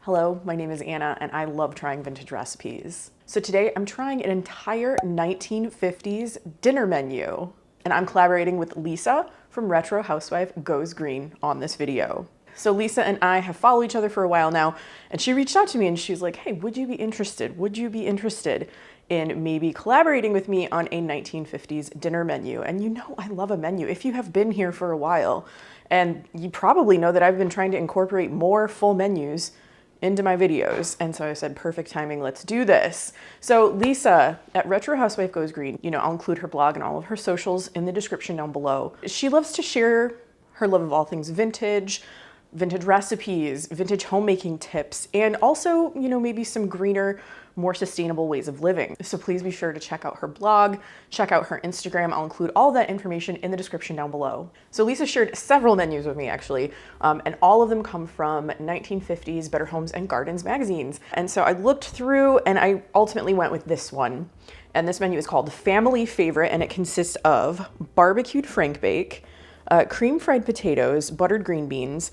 Hello, my name is Anna and I love trying vintage recipes. So today I'm trying an entire 1950s dinner menu and I'm collaborating with Lisa from Retro Housewife Goes Green on this video. So Lisa and I have followed each other for a while now and she reached out to me and she was like, hey, would you be interested? Would you be interested in maybe collaborating with me on a 1950s dinner menu? And you know I love a menu. If you have been here for a while, and you probably know that I've been trying to incorporate more full menus into my videos. And so I said, perfect timing, let's do this. So Lisa at Retro Housewife Goes Green, I'll include her blog and all of her socials in the description down below. She loves to share her love of all things vintage recipes, vintage homemaking tips, and also, maybe some greener, more sustainable ways of living. So please be sure to check out her blog, check out her Instagram. I'll include all that information in the description down below. So Lisa shared several menus with me actually, and all of them come from 1950s Better Homes and Gardens magazines. And so I looked through and I ultimately went with this one. And this menu is called Family Favorite, and it consists of barbecued frank bake, cream fried potatoes, buttered green beans,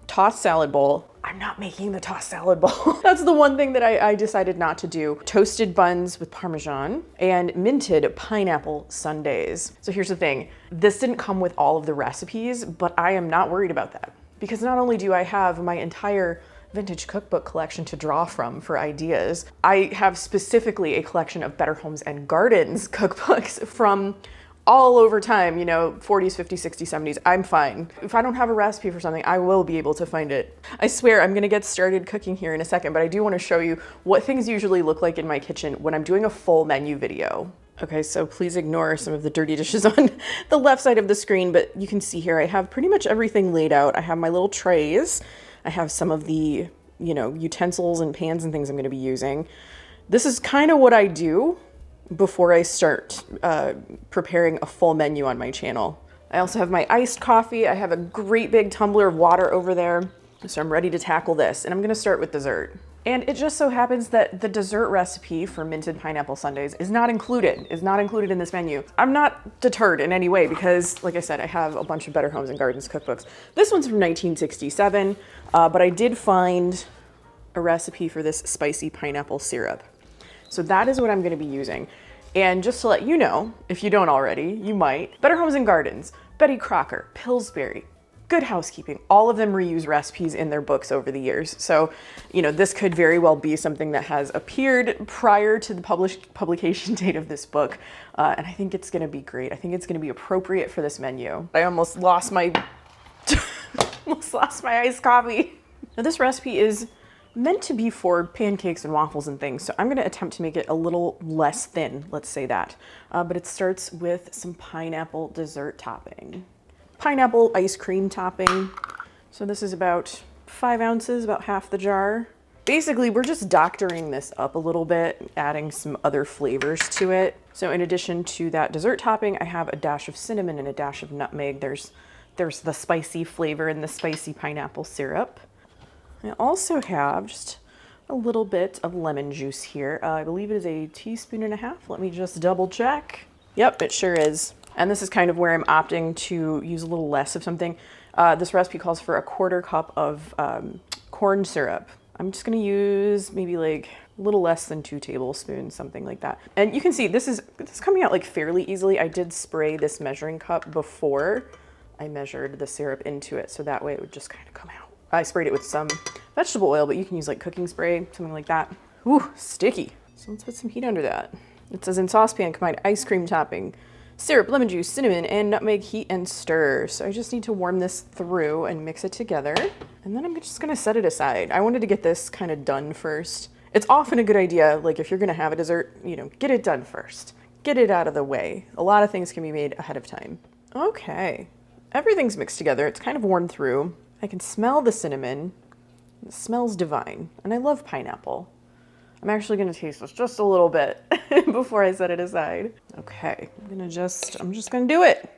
tossed salad bowl. I'm not making the tossed salad bowl. That's the one thing that I decided not to do. Toasted buns with Parmesan and minted pineapple sundaes. So here's the thing. This didn't come with all of the recipes, but I am not worried about that because not only do I have my entire vintage cookbook collection to draw from for ideas, I have specifically a collection of Better Homes and Gardens cookbooks from all over time, 40s, 50s, 60s, 70s, I'm fine. If I don't have a recipe for something, I will be able to find it. I swear I'm gonna get started cooking here in a second, but I do wanna show you what things usually look like in my kitchen when I'm doing a full menu video. Okay, so please ignore some of the dirty dishes on the left side of the screen, but you can see here I have pretty much everything laid out. I have my little trays. I have some of the, utensils and pans and things I'm gonna be using. This is kind of what I do before I start preparing a full menu on my channel. I also have my iced coffee. I have a great big tumbler of water over there. So I'm ready to tackle this. And I'm gonna start with dessert. And it just so happens that the dessert recipe for minted pineapple sundaes is not included in this menu. I'm not deterred in any way because, like I said, I have a bunch of Better Homes and Gardens cookbooks. This one's from 1967, but I did find a recipe for this spicy pineapple syrup. So that is what I'm gonna be using. And just to let you know, if you don't already, you might, Better Homes and Gardens, Betty Crocker, Pillsbury, Good Housekeeping, all of them reuse recipes in their books over the years. So, this could very well be something that has appeared prior to the publication date of this book. And I think it's gonna be great. I think it's gonna be appropriate for this menu. I almost lost my, iced coffee. Now this recipe is meant to be for pancakes and waffles and things, so I'm going to attempt to make it a little less thin, let's say that. But it starts with some pineapple dessert topping. Pineapple ice cream topping. So this is about 5 ounces, about half the jar. Basically, we're just doctoring this up a little bit, adding some other flavors to it. So in addition to that dessert topping, I have a dash of cinnamon and a dash of nutmeg. There's the spicy flavor in the spicy pineapple syrup. I also have just a little bit of lemon juice here. I believe it is a teaspoon and a half. Let me just double check. Yep, it sure is. And this is kind of where I'm opting to use a little less of something. This recipe calls for a 1/4 cup of corn syrup. I'm just gonna use maybe like a little less than 2 tablespoons, something like that. And you can see this is coming out like fairly easily. I did spray this measuring cup before I measured the syrup into it, so that way it would just kind of come out. I sprayed it with some vegetable oil, but you can use like cooking spray, something like that. Ooh, sticky. So let's put some heat under that. It says in saucepan, combine ice cream topping, syrup, lemon juice, cinnamon, and nutmeg, heat and stir. So I just need to warm this through and mix it together. And then I'm just gonna set it aside. I wanted to get this kind of done first. It's often a good idea, like if you're gonna have a dessert, get it done first. Get it out of the way. A lot of things can be made ahead of time. Okay, everything's mixed together. It's kind of warmed through. I can smell the cinnamon. It smells divine. And I love pineapple. I'm actually gonna taste this just a little bit before I set it aside. Okay, I'm just gonna do it.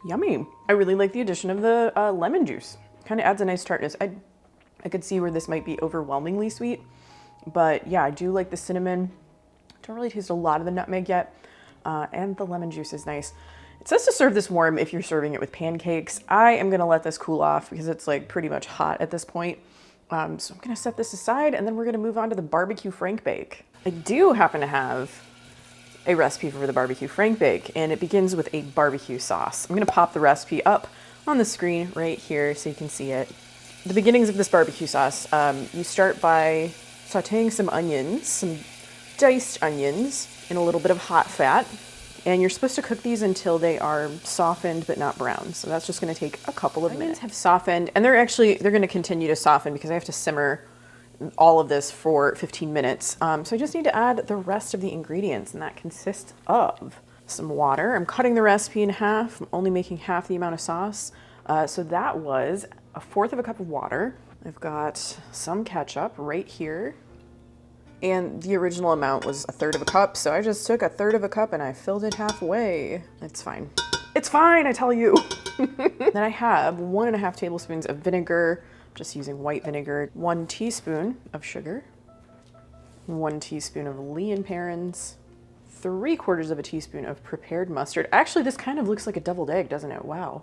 Yummy. I really like the addition of the lemon juice. Kind of adds a nice tartness. I could see where this might be overwhelmingly sweet, but yeah, I do like the cinnamon. Don't really taste a lot of the nutmeg yet, and the lemon juice is nice. It says to serve this warm if you're serving it with pancakes. I am gonna let this cool off because it's like pretty much hot at this point. So I'm gonna set this aside and then we're gonna move on to the barbecue frank bake. I do happen to have a recipe for the barbecue frank bake, and it begins with a barbecue sauce. I'm gonna pop the recipe up on the screen right here so you can see it. The beginnings of this barbecue sauce, you start by sauteing some onions, some diced onions in a little bit of hot fat. And you're supposed to cook these until they are softened but not brown. So that's just gonna take a couple of minutes. Onions have softened, and they're gonna continue to soften because I have to simmer all of this for 15 minutes. So I just need to add the rest of the ingredients, and that consists of some water. I'm cutting the recipe in half. I'm only making half the amount of sauce. So that was 1/4 of a cup of water. I've got some ketchup right here. And the original amount was 1/3 of a cup, so I just took 1/3 of a cup and I filled it halfway. It's fine. It's fine, I tell you. Then I have 1½ tablespoons of vinegar, just using white vinegar, 1 teaspoon of sugar, 1 teaspoon of Lea and Perrins, 3/4 of a teaspoon of prepared mustard. Actually, this kind of looks like a deviled egg, doesn't it? Wow.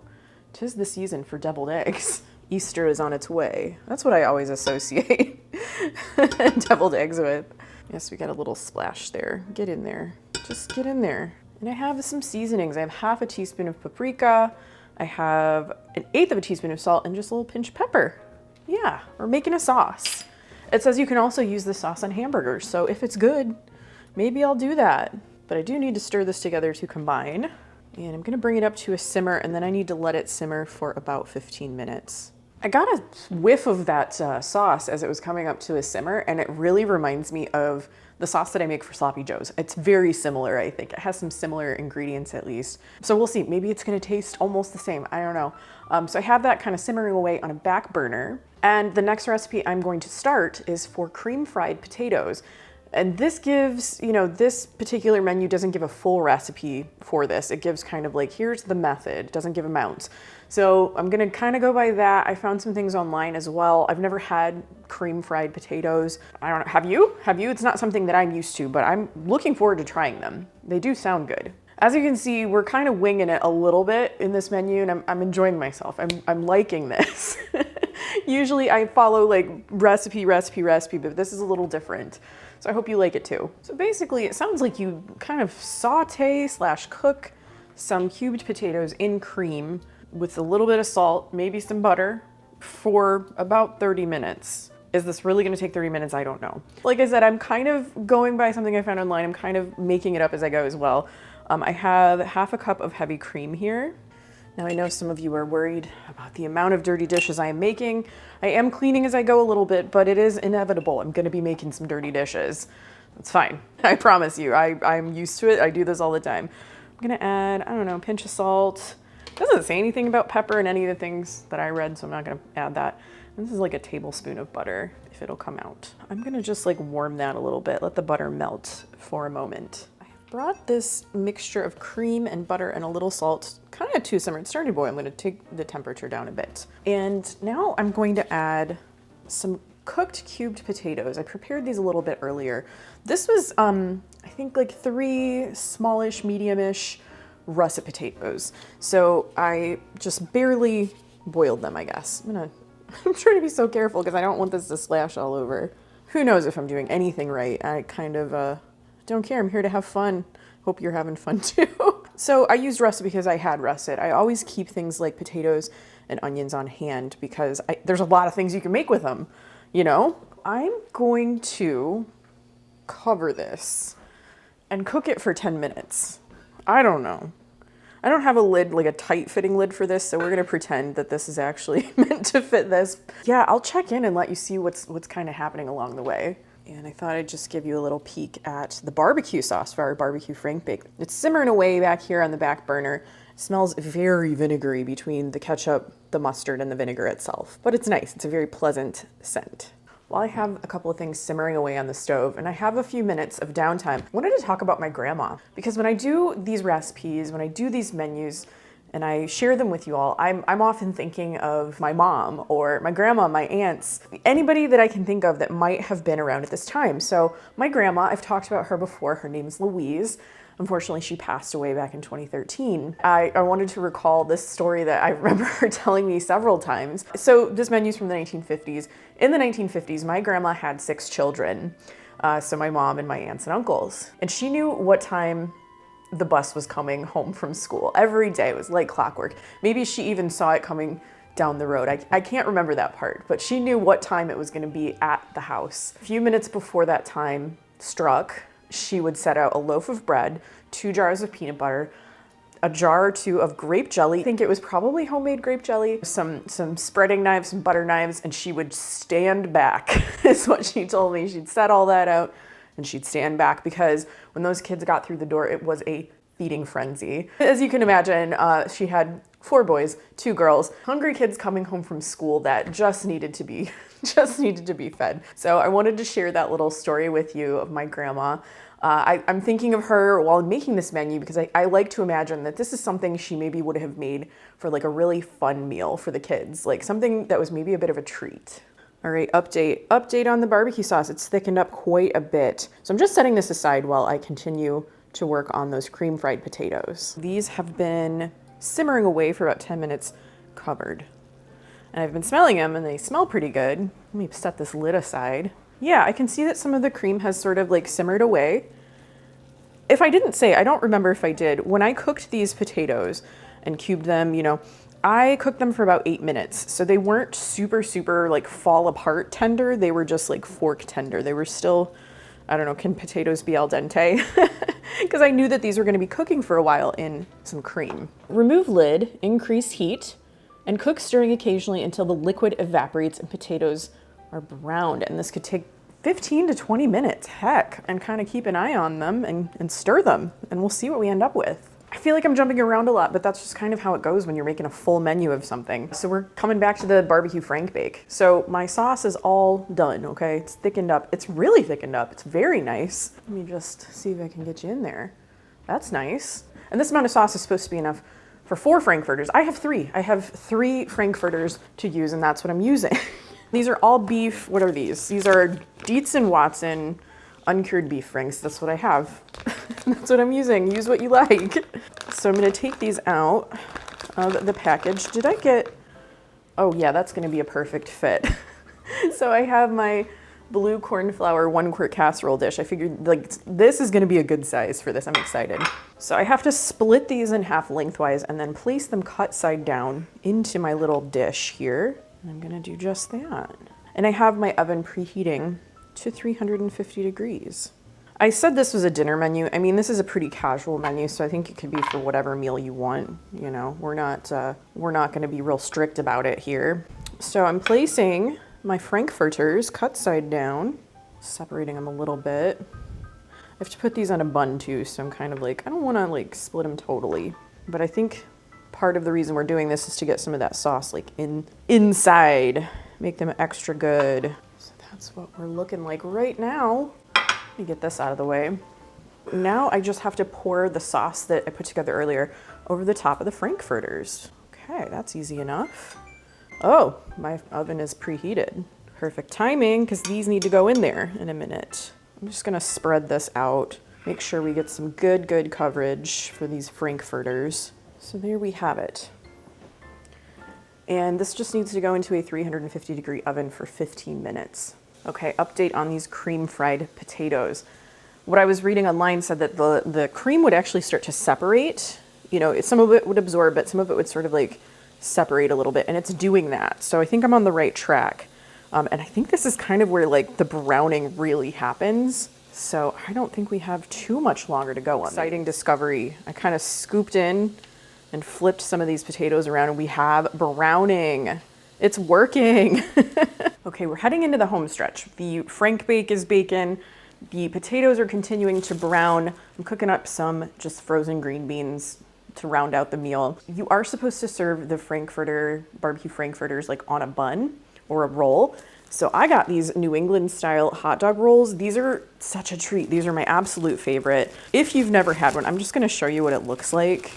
'Tis the season for deviled eggs. Easter is on its way. That's what I always associate deviled eggs with. Yes, we got a little splash there. Get in there. Just get in there. And I have some seasonings. I have 1/2 teaspoon of paprika. I have 1/8 of a teaspoon of salt and just a little pinch of pepper. Yeah, we're making a sauce. It says you can also use this sauce on hamburgers, so if it's good, maybe I'll do that. But I do need to stir this together to combine. And I'm gonna bring it up to a simmer, and then I need to let it simmer for about 15 minutes. I got a whiff of that sauce as it was coming up to a simmer, and it really reminds me of the sauce that I make for sloppy joes. It's very similar, I think. It has some similar ingredients at least. So we'll see, maybe it's gonna taste almost the same, I don't know. So I have that kind of simmering away on a back burner. And the next recipe I'm going to start is for cream fried potatoes. And this gives, you know, this particular menu doesn't give a full recipe for this. It gives kind of like, here's the method. It doesn't give amounts. So I'm gonna kind of go by that. I found some things online as well. I've never had cream fried potatoes. I don't know, have you? Have you? It's not something that I'm used to, but I'm looking forward to trying them. They do sound good. As you can see, we're kind of winging it a little bit in this menu, and I'm enjoying myself. I'm liking this. Usually I follow like recipe, but this is a little different. So I hope you like it too. So basically it sounds like you kind of saute/cook some cubed potatoes in cream with a little bit of salt, maybe some butter, for about 30 minutes. Is this really gonna take 30 minutes? I don't know. Like I said, I'm kind of going by something I found online. I'm kind of making it up as I go as well. I have 1/2 cup of heavy cream here. Now I know some of you are worried about the amount of dirty dishes I am making. I am cleaning as I go a little bit, but it is inevitable. I'm gonna be making some dirty dishes. That's fine, I promise you. I'm used to it, I do this all the time. I'm gonna add, I don't know, a pinch of salt. It doesn't say anything about pepper in any of the things that I read, so I'm not gonna add that. And this is like a tablespoon of butter, if it'll come out. I'm gonna just like warm that a little bit, let the butter melt for a moment. Brought this mixture of cream and butter and a little salt kind of to simmer. It's starting to boil. I'm going to take the temperature down a bit. And now I'm going to add some cooked cubed potatoes. I prepared these a little bit earlier. This was, I think like 3 smallish, medium-ish russet potatoes. So I just barely boiled them, I guess. I'm trying to be so careful because I don't want this to splash all over. Who knows if I'm doing anything right. I kind of, don't care, I'm here to have fun. Hope you're having fun too. So I used russet because I had russet. I always keep things like potatoes and onions on hand because there's a lot of things you can make with them, you know? I'm going to cover this and cook it for 10 minutes. I don't know. I don't have a lid, like a tight fitting lid for this, so we're gonna pretend that this is actually meant to fit this. Yeah, I'll check in and let you see what's kind of happening along the way. And I thought I'd just give you a little peek at the barbecue sauce for our barbecue frank bake. It's simmering away back here on the back burner. It smells very vinegary between the ketchup, the mustard, and the vinegar itself. But it's nice, it's a very pleasant scent. While I have a couple of things simmering away on the stove and I have a few minutes of downtime, I wanted to talk about my grandma. Because when I do these recipes, when I do these menus, and I share them with you all. I'm often thinking of my mom or my grandma, my aunts, anybody that I can think of that might have been around at this time. So my grandma, I've talked about her before. Her name's Louise. Unfortunately, she passed away back in 2013. I wanted to recall this story that I remember her telling me several times. So this menu's from the 1950s. In the 1950s, my grandma had 6 children. So my mom and my aunts and uncles. And she knew what time the bus was coming home from school. Every day, it was like clockwork. Maybe she even saw it coming down the road. I can't remember that part, but she knew what time it was gonna be at the house. A few minutes before that time struck, she would set out a loaf of bread, 2 jars of peanut butter, a jar or 2 of grape jelly. I think it was probably homemade grape jelly, some spreading knives, some butter knives, and she would stand back, is what she told me. She'd set all that out and she'd stand back because when those kids got through the door, it was a feeding frenzy. As you can imagine, she had 4 boys, 2 girls, hungry kids coming home from school that just needed to be fed. So I wanted to share that little story with you of my grandma. I'm thinking of her while making this menu because I like to imagine that this is something she maybe would have made for like a really fun meal for the kids, like something that was maybe a bit of a treat. All right, update on the barbecue sauce. It's thickened up quite a bit. So I'm just setting this aside while I continue to work on those cream fried potatoes. These have been simmering away for about 10 minutes covered. And I've been smelling them and they smell pretty good. Let me set this lid aside. Yeah, I can see that some of the cream has sort of like simmered away. If I didn't say, I don't remember if I did, when I cooked these potatoes and cubed them, you know, I cooked them for about 8 minutes. So they weren't super like fall apart tender. They were just like fork tender. They were still, I don't know, can potatoes be al dente? Because I knew that these were gonna be cooking for a while in some cream. Remove lid, increase heat, and cook stirring occasionally until the liquid evaporates and potatoes are browned. And this could take 15 to 20 minutes, heck, and kind of keep an eye on them and stir them, and we'll see what we end up with. I feel like I'm jumping around a lot, but that's just kind of how it goes when you're making a full menu of something. So we're coming back to the barbecue frank bake. So my sauce is all done, okay? It's thickened up. It's really thickened up. It's very nice. Let me just see if I can get you in there. That's nice. And this amount of sauce is supposed to be enough for 4 frankfurters. I have 3. I have 3 frankfurters to use, and that's what I'm using. These are all beef. What are these? These are Dietz and Watson uncured beef franks. That's what I have. That's what I'm using. Use what you like. So I'm gonna take these out of the package. Did I get, oh yeah, that's gonna be a perfect fit. So I have my blue cornflour 1-quart casserole dish. I figured like this is gonna be a good size for this. I'm excited. So I have to split these in half lengthwise and then place them cut side down into my little dish here. I'm gonna do just that. And I have my oven preheating to 350 degrees. I said this was a dinner menu. I mean, this is a pretty casual menu, so I think it could be for whatever meal you want. You know, we're not gonna be real strict about it here. So I'm placing my frankfurters cut side down, separating them a little bit. I have to put these on a bun too, so I'm kind of like, I don't wanna like split them totally, but I think part of the reason we're doing this is to get some of that sauce like inside, make them extra good. So that's what we're looking like right now. Let me get this out of the way. Now I just have to pour the sauce that I put together earlier over the top of the frankfurters. Okay, that's easy enough. Oh, my oven is preheated. Perfect timing, because these need to go in there in a minute. I'm just gonna spread this out, make sure we get some good coverage for these frankfurters. So there we have it. And this just needs to go into a 350 degree oven for 15 minutes. Okay, update on these cream fried potatoes. What I was reading online said that the cream would actually start to separate. You know, some of it would absorb, but some of it would sort of like separate a little bit, and it's doing that. So I think I'm on the right track. And I think this is kind of where like the browning really happens. So I don't think we have too much longer to go on. Exciting discovery. I kind of scooped in and flipped some of these potatoes around and we have browning. It's working. Okay, we're heading into the home stretch. The frank bake is baking. The potatoes are continuing to brown. I'm cooking up some just frozen green beans to round out the meal. You are supposed to serve the barbecue frankfurters like on a bun or a roll. So I got these New England style hot dog rolls. These are such a treat. These are my absolute favorite. If you've never had one, I'm just gonna show you what it looks like.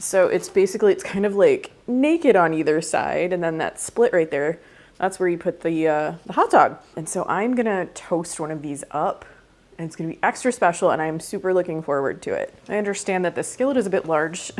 So it's basically, it's kind of like naked on either side, and then that split right there, that's where you put the hot dog. And so I'm gonna toast one of these up, and it's gonna be extra special, and I'm super looking forward to it. I understand that the skillet is a bit large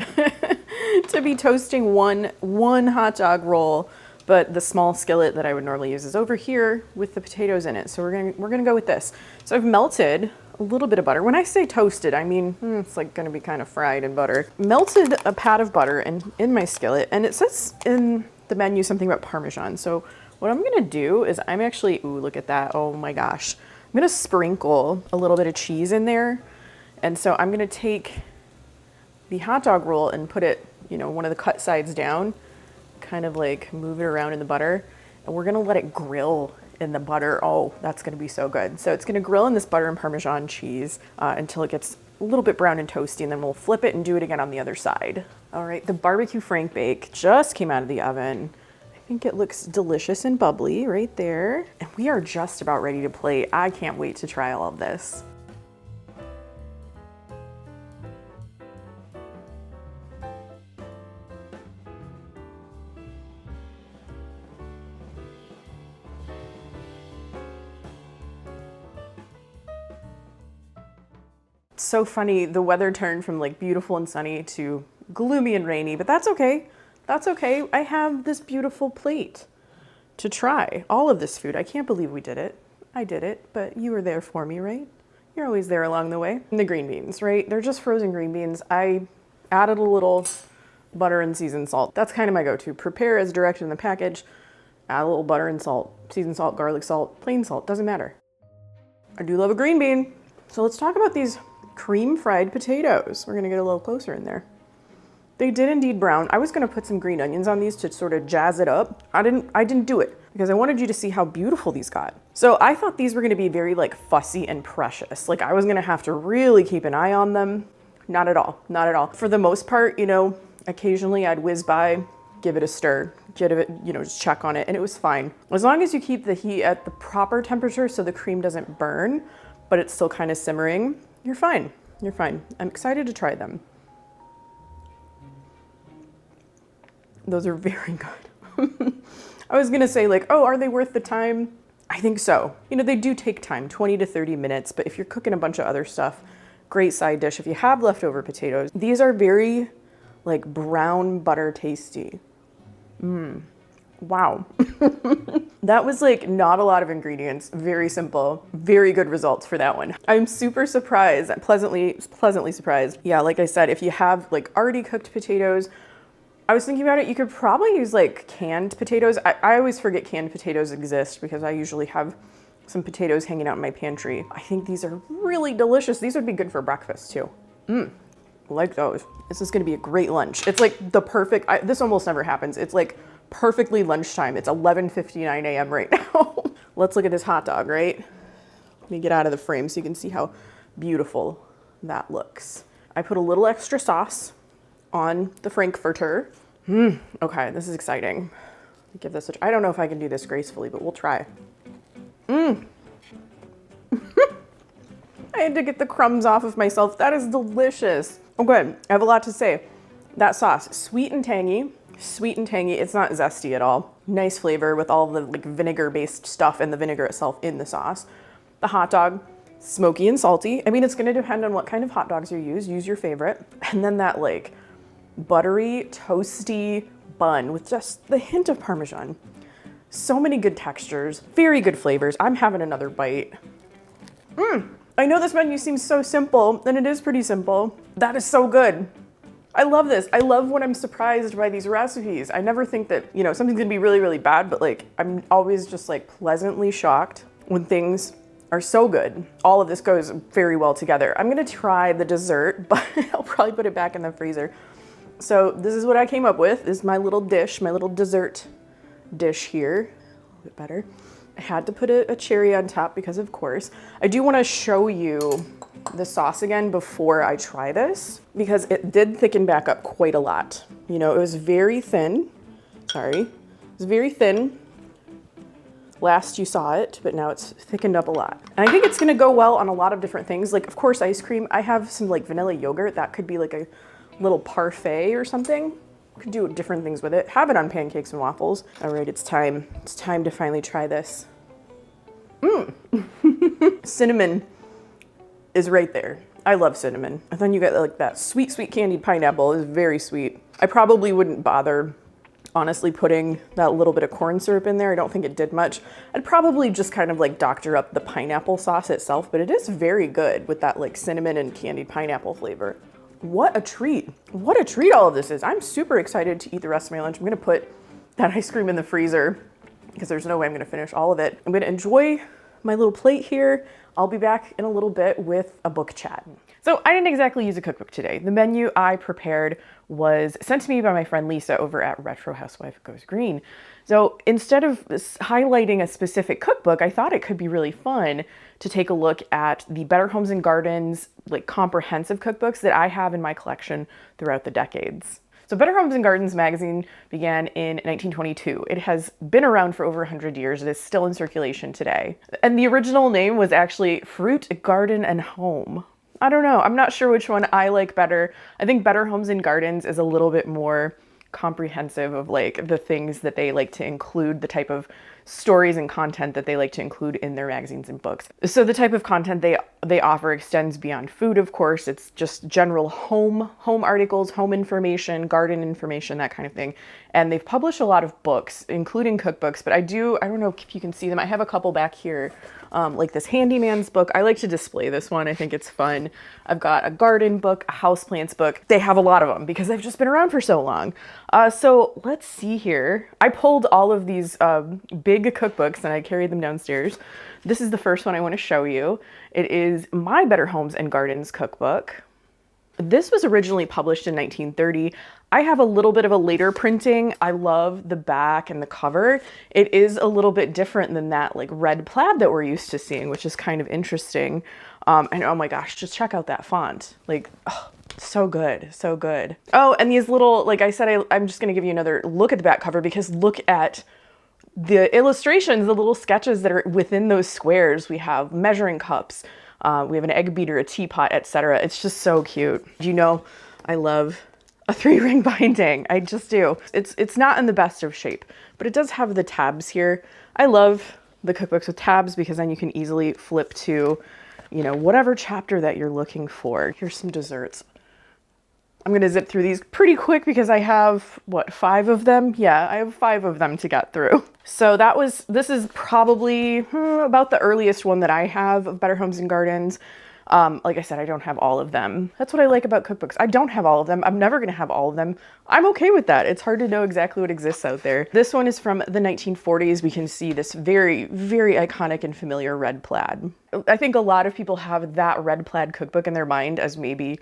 to be toasting one hot dog roll, but the small skillet that I would normally use is over here with the potatoes in it. So we're gonna go with this. So I've melted a little bit of butter. When I say toasted, I mean, it's like gonna be kind of fried in butter. Melted a pat of butter in my skillet, and it says in the menu something about Parmesan. So what I'm gonna do is I'm actually, ooh, look at that, oh my gosh. I'm gonna sprinkle a little bit of cheese in there. And so I'm gonna take the hot dog roll and put it, one of the cut sides down, kind of like move it around in the butter. And we're gonna let it grill in the butter. Oh, that's gonna be so good. So it's gonna grill in this butter and Parmesan cheese until it gets a little bit brown and toasty, and then we'll flip it and do it again on the other side. All right, the barbecue frank bake just came out of the oven. I think it looks delicious and bubbly right there. And we are just about ready to plate. I can't wait to try all of this. So funny, the weather turned from like beautiful and sunny to gloomy and rainy, but that's okay. That's okay. I have this beautiful plate to try all of this food. I can't believe we did it. I did it, but you were there for me, right? You're always there along the way. And the green beans, right? They're just frozen green beans. I added a little butter and seasoned salt. That's kind of my go-to. Prepare as directed in the package. Add a little butter and salt, seasoned salt, garlic salt, plain salt, doesn't matter. I do love a green bean. So let's talk about these cream fried potatoes. We're gonna get a little closer in there. They did indeed brown. I was gonna put some green onions on these to sort of jazz it up. I didn't do it because I wanted you to see how beautiful these got. So I thought these were gonna be very like fussy and precious. Like I was gonna have to really keep an eye on them. Not at all, not at all. For the most part, occasionally I'd whiz by, give it a stir, just check on it, and it was fine. As long as you keep the heat at the proper temperature so the cream doesn't burn, but it's still kind of simmering, you're fine. You're fine. I'm excited to try them. Those are very good. I was gonna say like, oh, are they worth the time? I think so. They do take time, 20 to 30 minutes, but if you're cooking a bunch of other stuff, great side dish. If you have leftover potatoes, these are very like brown butter tasty. Wow. That was like not a lot of ingredients, very simple, very good results for that one. I'm super surprised, pleasantly surprised. Yeah, like I said, if you have like already cooked potatoes, I was thinking about it, you could probably use like canned potatoes. I always forget canned potatoes exist because I usually have some potatoes hanging out in my pantry. I think these are really delicious. These would be good for breakfast too. Like those. This is gonna be a great lunch. It's like the perfect, this almost never happens. It's like perfectly lunchtime. It's 11:59 a.m. right now. Let's look at this hot dog, right? Let me get out of the frame so you can see how beautiful that looks. I put a little extra sauce on the frankfurter. Okay, this is exciting. Give this I don't know if I can do this gracefully, but we'll try. I had to get the crumbs off of myself. That is delicious. Okay, I have a lot to say. That sauce, sweet and tangy. Sweet and tangy. It's not zesty at all. Nice flavor with all the like vinegar-based stuff and the vinegar itself in the sauce. The hot dog, smoky and salty. I mean, it's gonna depend on what kind of hot dogs you use. Use your favorite. And then that like buttery, toasty bun with just the hint of Parmesan. So many good textures, very good flavors. I'm having another bite. I know this menu seems so simple, and it is pretty simple. That is so good. I love this. I love when I'm surprised by these recipes. I never think that, something's gonna be really, really bad, but like, I'm always just like pleasantly shocked when things are so good. All of this goes very well together. I'm gonna try the dessert, but I'll probably put it back in the freezer. So this is what I came up with. This is my little dish, my little dessert dish here. A little bit better. I had to put a cherry on top because of course. I do wanna show you the sauce again before I try this because it did thicken back up quite a lot. It was very thin. Sorry. It was very thin. Last you saw it, but now it's thickened up a lot. And I think it's gonna go well on a lot of different things. Like, of course, ice cream. I have some like vanilla yogurt. That could be like a little parfait or something. Could do different things with it. Have it on pancakes and waffles. All right, it's time. It's time to finally try this. Cinnamon is right there. I love cinnamon. And then you get like that sweet, sweet candied pineapple. It's very sweet. I probably wouldn't bother, honestly, putting that little bit of corn syrup in there. I don't think it did much. I'd probably just kind of like doctor up the pineapple sauce itself, but it is very good with that like cinnamon and candied pineapple flavor. What a treat. What a treat all of this is. I'm super excited to eat the rest of my lunch. I'm gonna put that ice cream in the freezer because there's no way I'm gonna finish all of it. I'm gonna enjoy my little plate here. I'll be back in a little bit with a book chat. So I didn't exactly use a cookbook today. The menu I prepared was sent to me by my friend Lisa over at Retro Housewife Goes Green. So instead of highlighting a specific cookbook, I thought it could be really fun to take a look at the Better Homes and Gardens like comprehensive cookbooks that I have in my collection throughout the decades. So Better Homes and Gardens magazine began in 1922. It has been around for over 100 years. It is still in circulation today. And the original name was actually Fruit, Garden, and Home. I don't know. I'm not sure which one I like better. I think Better Homes and Gardens is a little bit more comprehensive of like the things that they like to include, the type of stories and content that they like to include in their magazines and books. So the type of content they offer extends beyond food, of course. It's just general home articles, home information, garden information, that kind of thing. And they've published a lot of books, including cookbooks, but I don't know if you can see them. I have a couple back here, like this Handyman's book. I like to display this one. I think it's fun. I've got a garden book, a houseplants book. They have a lot of them because they've just been around for so long. So let's see here. I pulled all of these big cookbooks and I carried them downstairs. This is the first one I want to show you. It is my Better Homes and Gardens cookbook. This was originally published in 1930. I have a little bit of a later printing. I love the back and the cover. It is a little bit different than that like red plaid that we're used to seeing, which is kind of interesting. And oh my gosh, just check out that font. Like, oh, so good, so good. Oh, and these little, like I said, I'm just gonna give you another look at the back cover because look at the illustrations, the little sketches that are within those squares. We have measuring cups, we have an egg beater, a teapot, etc. It's just so cute. You know, I love a 3-ring binding. I just do. It's not in the best of shape, but it does have the tabs here. I love the cookbooks with tabs because then you can easily flip to, you know, whatever chapter that you're looking for. Here's some desserts. I'm gonna zip through these pretty quick because I have, what, 5 of them? Yeah, I have 5 of them to get through. So this is probably about the earliest one that I have of Better Homes and Gardens. Like I said, I don't have all of them. That's what I like about cookbooks. I don't have all of them. I'm never gonna have all of them. I'm okay with that. It's hard to know exactly what exists out there. This one is from the 1940s. We can see this very, very iconic and familiar red plaid. I think a lot of people have that red plaid cookbook in their mind as maybe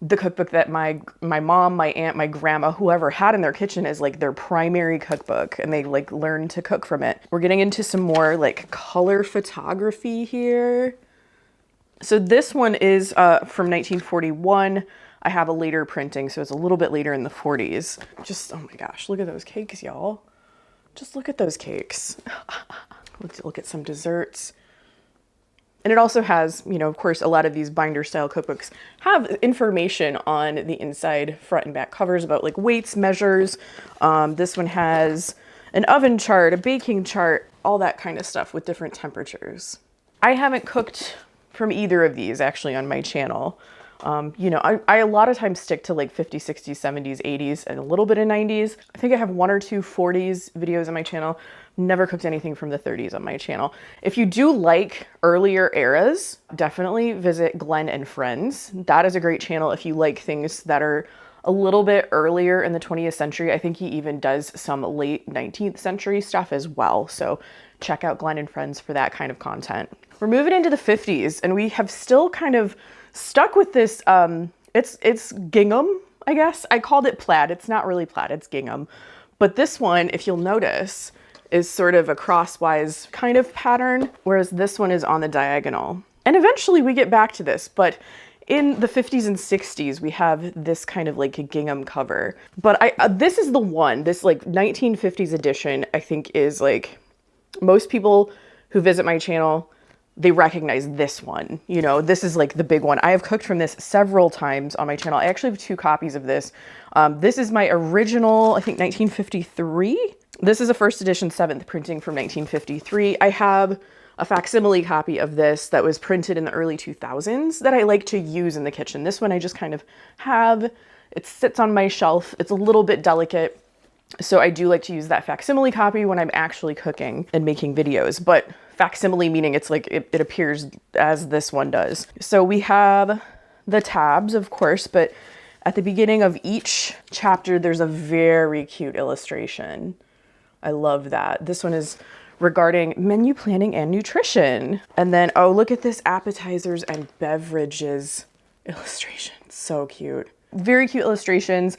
the cookbook that my mom, my aunt, my grandma, whoever had in their kitchen as like their primary cookbook, and they like learned to cook from it. We're getting into some more like color photography here. So this one is from 1941. I have a later printing, so it's a little bit later in the 40s. Just, oh my gosh, look at those cakes, y'all. Just look at those cakes. Let's look at some desserts. And it also has, you know, of course, a lot of these binder style cookbooks have information on the inside, front and back covers about like weights, measures. This one has an oven chart, a baking chart, all that kind of stuff with different temperatures. I haven't cooked from either of these actually on my channel. You know, I a lot of times stick to like 50s, 60s, 70s, 80s, and a little bit of 90s. I think I have 1 or 2 40s videos on my channel. Never cooked anything from the 30s on my channel. If you do like earlier eras, definitely visit Glenn and Friends. That is a great channel if you like things that are a little bit earlier in the 20th century. I think he even does some late 19th century stuff as well. So check out Glenn and Friends for that kind of content. We're moving into the 50s and we have still kind of stuck with this, it's gingham, I guess. I called it plaid. It's not really plaid, it's gingham. But this one, if you'll notice, is sort of a crosswise kind of pattern, whereas this one is on the diagonal. And eventually we get back to this, but in the 50s and 60s, we have this kind of like a gingham cover. But this is the one, this like 1950s edition, I think is like, most people who visit my channel, they recognize this one. You know, this is like the big one. I have cooked from this several times on my channel. I actually have 2 copies of this. This is my original, I think 1953. This is a first edition 7th printing from 1953. I have a facsimile copy of this that was printed in the early 2000s that I like to use in the kitchen. This one I just kind of have, it sits on my shelf. It's a little bit delicate. So I do like to use that facsimile copy when I'm actually cooking and making videos, but facsimile meaning it's like it appears as this one does. So we have the tabs, of course, but at the beginning of each chapter, there's a very cute illustration. I love that. This one is regarding menu planning and nutrition. And then, oh, look at this appetizers and beverages illustration. So cute. Very cute illustrations.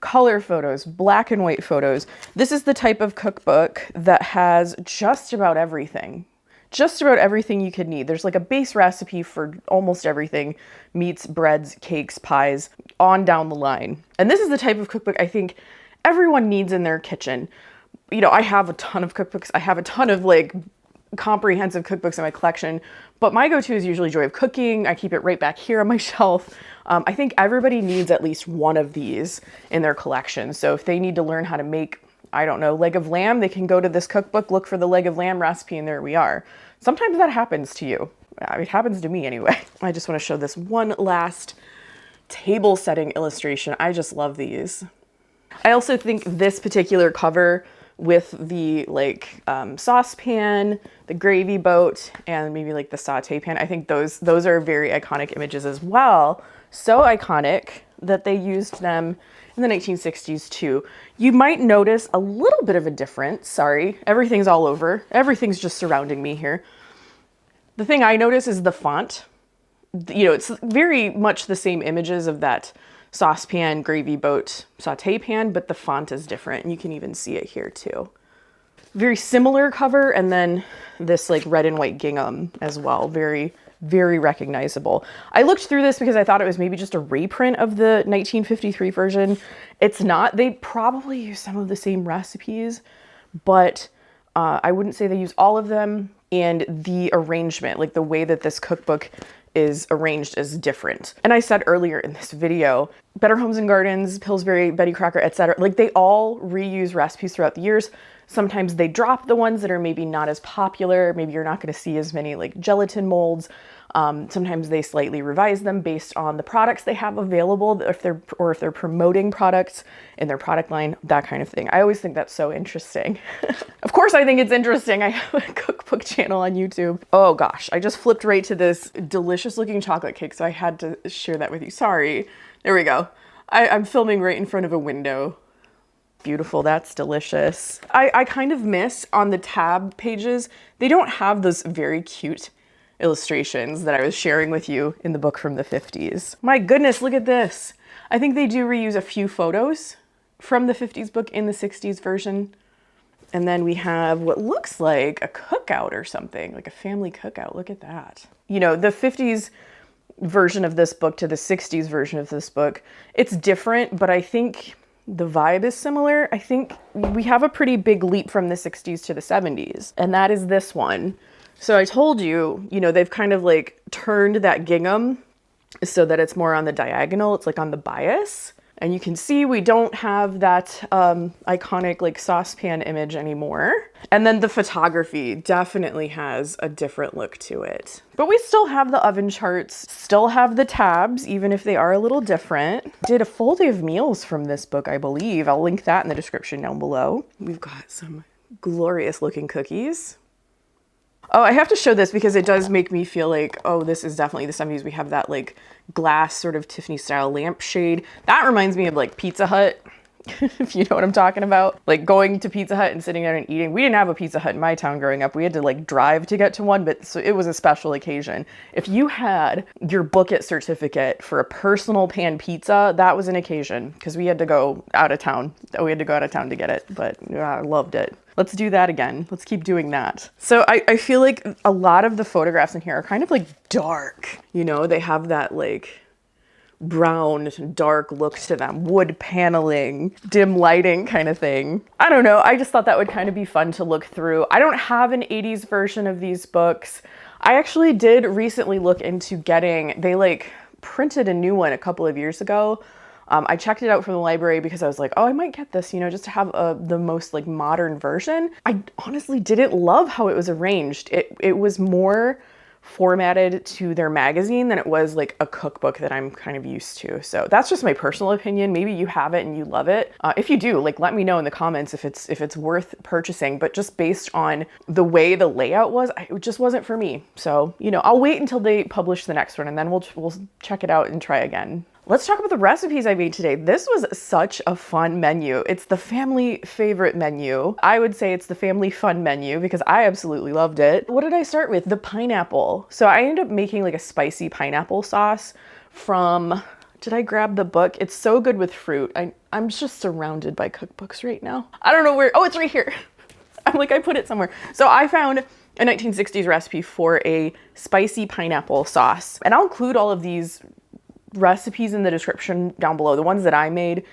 Color photos, black and white photos. This is the type of cookbook that has just about everything. Just about everything you could need. There's like a base recipe for almost everything. Meats, breads, cakes, pies, on down the line. And this is the type of cookbook I think everyone needs in their kitchen. You know, I have a ton of cookbooks. I have a ton of like comprehensive cookbooks in my collection, but my go-to is usually Joy of Cooking. I keep it right back here on my shelf. I think everybody needs at least one of these in their collection. So if they need to learn how to make, I don't know, leg of lamb, they can go to this cookbook, look for the leg of lamb recipe, and there we are. Sometimes that happens to you. It happens to me anyway. I just want to show this one last table setting illustration. I just love these. I also think this particular cover with the like saucepan, the gravy boat, and maybe like the saute pan, I think those are very iconic images as well. So iconic that they used them in the 1960s too. You might notice a little bit of a difference. Sorry, everything's all over. Everything's just surrounding me here. The thing I notice is the font. You know, it's very much the same images of that saucepan, gravy boat, saute pan, but the font is different. And you can even see it here too. Very similar cover, and then this like red and white gingham as well. Very, very recognizable. I looked through this because I thought it was maybe just a reprint of the 1953 version. It's not. They probably use some of the same recipes, but I wouldn't say they use all of them. And the arrangement, like the way that this cookbook is arranged, is different. And I said earlier in this video, Better Homes and Gardens, Pillsbury, Betty Crocker, etc., like they all reuse recipes throughout the years. Sometimes they drop the ones that are maybe not as popular. Maybe you're not going to see as many like gelatin molds. Sometimes they slightly revise them based on the products they have available, if they're promoting products in their product line, that kind of thing. I always think that's so interesting. Of course, I think it's interesting. I have a cookbook channel on YouTube. Oh gosh, I just flipped right to this delicious looking chocolate cake, so I had to share that with you. Sorry. There we go. I'm filming right in front of a window. Beautiful, that's delicious. I kind of miss on the tab pages, they don't have those very cute illustrations that I was sharing with you in the book from the 50s. My goodness, look at this. I think they do reuse a few photos from the 50s book in the 60s version. And then we have what looks like a cookout or something, like a family cookout. Look at that. You know, the 50s version of this book to the 60s version of this book, it's different, but I think the vibe is similar. I think we have a pretty big leap from the 60s to the 70s, and that is this one. So I told you, you know, they've kind of like turned that gingham so that it's more on the diagonal. It's like on the bias. And you can see we don't have that iconic like saucepan image anymore. And then the photography definitely has a different look to it. But we still have the oven charts, still have the tabs, even if they are a little different. Did a full day of meals from this book, I believe. I'll link that in the description down below. We've got some glorious looking cookies. Oh, I have to show this because it does make me feel like, oh, this is definitely the 70s. We have that like glass sort of Tiffany style lampshade. That reminds me of like Pizza Hut, if you know what I'm talking about. Like going to Pizza Hut and sitting there and eating. We didn't have a Pizza Hut in my town growing up. We had to like drive to get to one, but so it was a special occasion. If you had your book it certificate for a personal pan pizza, that was an occasion because we had to go out of town. We had to go out of town to get it, but yeah, I loved it. Let's do that again. Let's keep doing that. So I feel like a lot of the photographs in here are kind of like dark. You know, they have that like brown, dark look to them. Wood paneling, dim lighting kind of thing. I don't know. I just thought that would kind of be fun to look through. I don't have an 80s version of these books. I actually did recently look into getting, they like printed a new one a couple of years ago. I checked it out from the library because I was like, oh, I might get this, you know, just to have the most like modern version. I honestly didn't love how it was arranged. It was more formatted to their magazine than it was like a cookbook that I'm kind of used to. So that's just my personal opinion. Maybe you have it and you love it. If you do, like, let me know in the comments if it's worth purchasing. But just based on the way the layout was, it just wasn't for me. So, you know, I'll wait until they publish the next one and then we'll check it out and try again. Let's talk about the recipes I made today. This was such a fun menu. It's the family favorite menu. I would say it's the family fun menu because I absolutely loved it. What did I start with? The pineapple. So I ended up making like a spicy pineapple sauce from, did I grab the book? It's so good with fruit. I'm just surrounded by cookbooks right now. I don't know where, oh, it's right here. I'm like, I put it somewhere. So I found a 1960s recipe for a spicy pineapple sauce. And I'll include all of these recipes in the description down below, the ones that I made,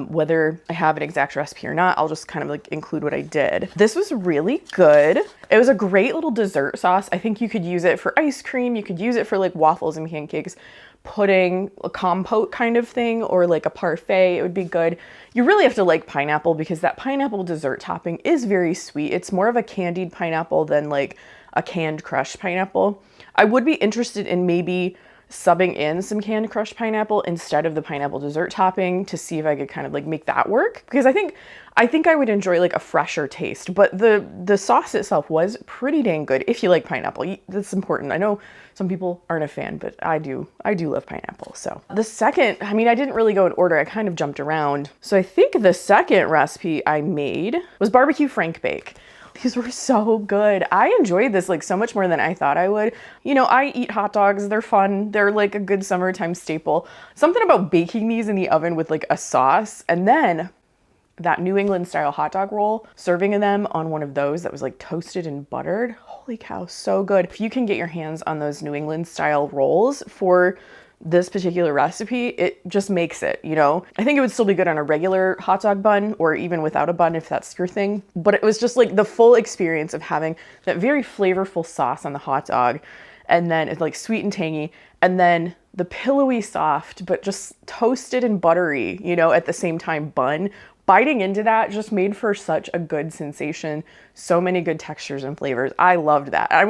whether I have an exact recipe or not, I'll just kind of like include what I did. This was really good. It was a great little dessert sauce. I think you could use it for ice cream. You could use it for like waffles and pancakes, pudding, a compote kind of thing, or like a parfait. It would be good. You really have to like pineapple because that pineapple dessert topping is very sweet. It's more of a candied pineapple than like a canned crushed pineapple. I would be interested in maybe subbing in some canned crushed pineapple instead of the pineapple dessert topping to see if I could kind of like make that work, because I think I would enjoy like a fresher taste. But the sauce itself was pretty dang good if you like pineapple. That's important. I know some people aren't a fan, but I do love pineapple. So the second, I mean, I didn't really go in order. I kind of jumped around. So I think the second recipe I made was barbecue frank bake. These were so good. I enjoyed this like so much more than I thought I would. You know, I eat hot dogs. They're fun. They're like a good summertime staple. Something about baking these in the oven with like a sauce and then that New England style hot dog roll, serving them on one of those that was like toasted and buttered. Holy cow, so good. If you can get your hands on those New England style rolls for this particular recipe, it just makes it, you know? I think it would still be good on a regular hot dog bun or even without a bun if that's your thing. But it was just like the full experience of having that very flavorful sauce on the hot dog, and then it's like sweet and tangy, and then the pillowy soft, but just toasted and buttery, you know, at the same time bun. Biting into that just made for such a good sensation. So many good textures and flavors. I loved that. I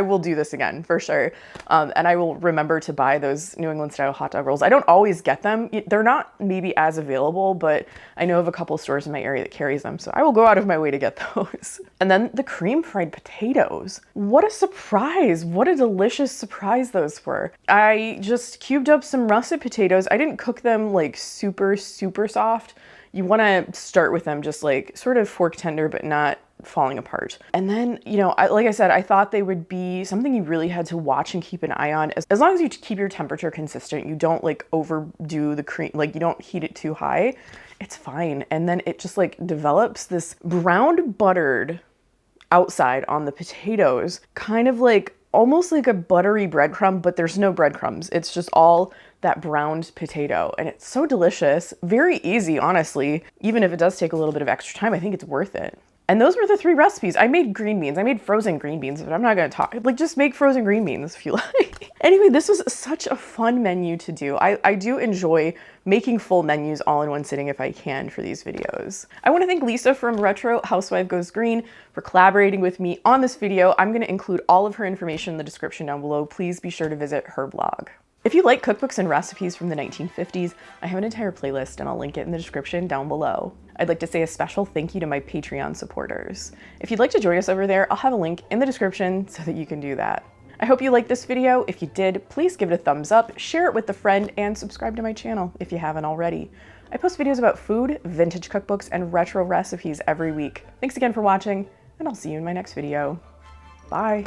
will do this again for sure. And I will remember to buy those New England style hot dog rolls. I don't always get them. They're not maybe as available, but I know of a couple stores in my area that carries them. So I will go out of my way to get those. And then the cream fried potatoes. What a surprise. What a delicious surprise those were. I just cubed up some russet potatoes. I didn't cook them like super, super soft. You want to start with them just like sort of fork tender, but not falling apart. And then, you know, like I said, I thought they would be something you really had to watch and keep an eye on. As long as you keep your temperature consistent, you don't like overdo the cream, like you don't heat it too high, it's fine. And then it just like develops this browned buttered outside on the potatoes, kind of like almost like a buttery breadcrumb, but there's no breadcrumbs. It's just all that browned potato. And it's so delicious, very easy, honestly. Even if it does take a little bit of extra time, I think it's worth it. And those were the 3 recipes. I made green beans. I made frozen green beans, but I'm not gonna talk. Like, just make frozen green beans if you like. Anyway, this was such a fun menu to do. I do enjoy making full menus all in one sitting if I can for these videos. I wanna thank Lisa from Retro Housewife Goes Green for collaborating with me on this video. I'm gonna include all of her information in the description down below. Please be sure to visit her blog. If you like cookbooks and recipes from the 1950s, I have an entire playlist and I'll link it in the description down below. I'd like to say a special thank you to my Patreon supporters. If you'd like to join us over there, I'll have a link in the description so that you can do that. I hope you liked this video. If you did, please give it a thumbs up, share it with a friend, and subscribe to my channel if you haven't already. I post videos about food, vintage cookbooks, and retro recipes every week. Thanks again for watching, and I'll see you in my next video. Bye.